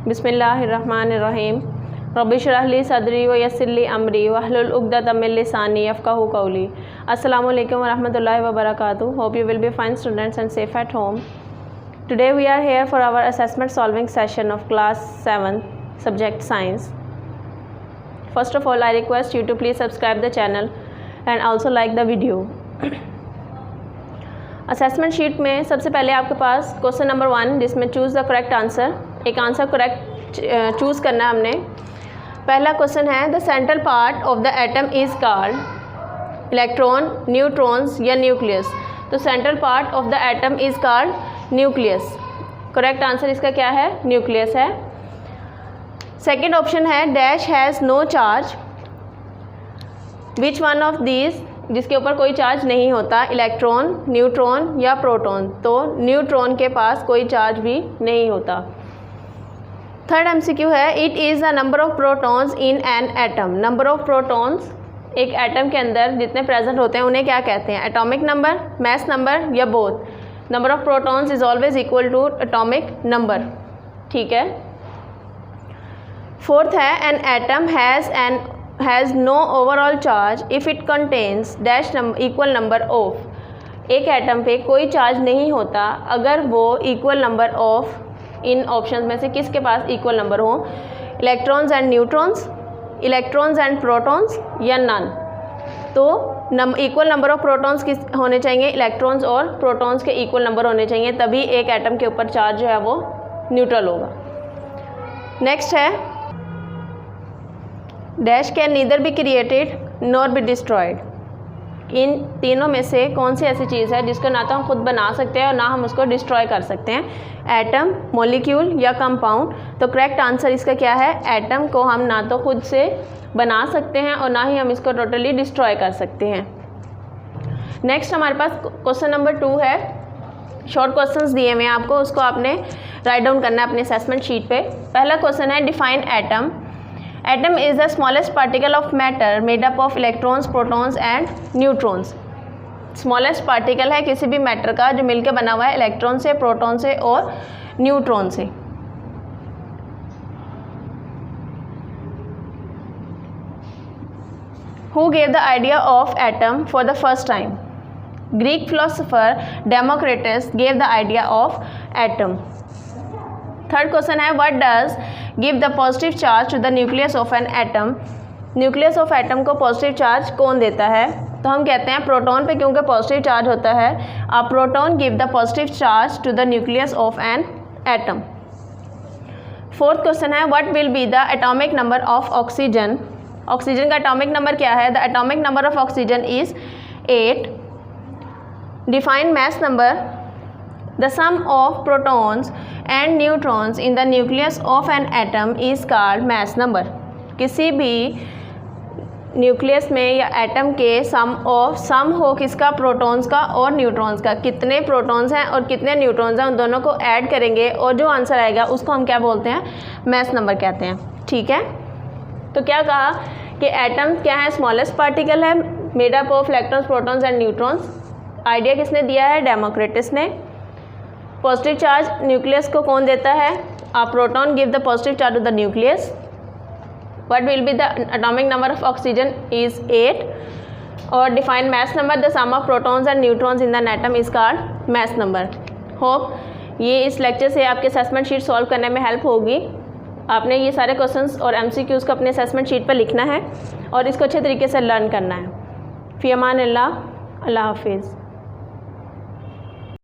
बिस्मिल्लाहिर्रहमानिर्रहीम रब्बि इश्रह ली सदरी व यस्सिर ली अमरी वहलुल उक़दतम मिन लिसानी यफ़क़हू क़ौली। अस्सलामु अलैकुम व रहमतुल्लाहि व बरकातुहू। Hope you will be fine students and safe at home. Today we are here for our assessment solving session of class 7 subject science. First of all, I request you to please subscribe the channel and also like the video. Assessment sheet में सबसे पहले आपके पास question number 1 जिसमें choose the correct answer, एक answer correct choose करना है हमने। पहला क्वेश्चन है the central part of the atom is called electron, neutrons या न्यूक्लियस। तो central part of the atom is called nucleus. Correct answer इसका क्या है? न्यूक्लियस है। सेकेंड ऑप्शन है dash has no charge, which one of these, जिसके ऊपर कोई चार्ज नहीं होता, इलेक्ट्रॉन, न्यूट्रॉन या प्रोटॉन। तो न्यूट्रॉन के पास कोई चार्ज भी नहीं होता। थर्ड एमसीक्यू है it is the number of protons in an atom. Number of protons एक एटम के अंदर जितने प्रेजेंट होते हैं उन्हें क्या कहते हैं? एटॉमिक नंबर, मास नंबर या both. Number of protons is always equal to atomic number. ठीक है। फोर्थ है an atom has no overall charge if it contains dash equal number of. एक एटम पे कोई चार्ज नहीं होता अगर वो इक्वल नंबर ऑफ, इन ऑप्शंस में से किसके पास इक्वल नंबर हो? Electrons and neutrons, electrons and protons या नन। तो इक्वल नंबर ऑफ प्रोटॉन्स किस होने चाहिए? इलेक्ट्रॉन्स और प्रोटॉन्स के इक्वल नंबर होने चाहिए, तभी एक एटम के ऊपर चार्ज जो है वो न्यूट्रल होगा। नेक्स्ट है dash can neither be created nor be destroyed. इन तीनों में से कौन सी ऐसी चीज़ है जिसको ना तो हम खुद बना सकते हैं और ना हम उसको डिस्ट्रॉय कर सकते हैं? एटम, मॉलिक्यूल या कंपाउंड। तो करेक्ट आंसर इसका क्या है? एटम को हम ना तो खुद से बना सकते हैं और ना ही हम इसको टोटली डिस्ट्रॉय कर सकते हैं। नेक्स्ट हमारे पास क्वेश्चन नंबर 2 है। शॉर्ट क्वेश्चंस दिए हुए हैं आपको, उसको आपने राइट डाउन करना है अपने असेसमेंट शीट पे। पहला क्वेश्चन है define atom. Atom is the smallest particle of matter made up of electrons, protons and neutrons. Smallest particle है किसी भी मैटर का जो मिलकर बना हुआ है इलेक्ट्रॉन से, प्रोटॉन से और न्यूट्रॉन से। Who gave the idea of atom for the first time? Greek philosopher Democritus gave the idea of atom. Third question है what does give the positive charge to the nucleus of an atom. Nucleus of atom को positive charge कौन देता है? तो हम कहते हैं proton पे, क्योंकि पॉजिटिव चार्ज होता है। A proton give the positive charge to the nucleus of an atom. Fourth question है what will be the atomic number of oxygen. Oxygen का एटॉमिक नंबर क्या है? The atomic number of oxygen is 8। Define mass number. The sum of protons and neutrons in the nucleus of an atom is called mass number. किसी भी nucleus में या atom के सम हो किसका? प्रोटॉन्स का और न्यूट्रॉन्स का। कितने प्रोटॉन्स हैं और कितने न्यूट्रॉन्स हैं उन दोनों को ऐड करेंगे और जो आंसर आएगा उसको हम क्या बोलते हैं? मास नंबर कहते हैं। ठीक है। तो क्या कहा कि एटम क्या है? स्मॉलेस्ट पार्टिकल है made up of electrons, protons and neutrons. Idea किसने दिया है? डेमोक्रिटस ने। पॉजिटिव चार्ज न्यूक्लियस को कौन देता है? A proton give the positive charge to the nucleus. What will be the atomic number of oxygen is 8। और define mass number. The sum of protons and neutrons in the atom is called mass number. Hope ये इस lecture से आपके assessment sheet solve करने में help होगी। आपने ये सारे क्वेश्चंस और एमसीक्यूज़ को अपने असेसमेंट शीट पर लिखना है और इसको अच्छे तरीके से लर्न करना है। फ़ी अमान अल्लाह, अल्लाह हाफिज़।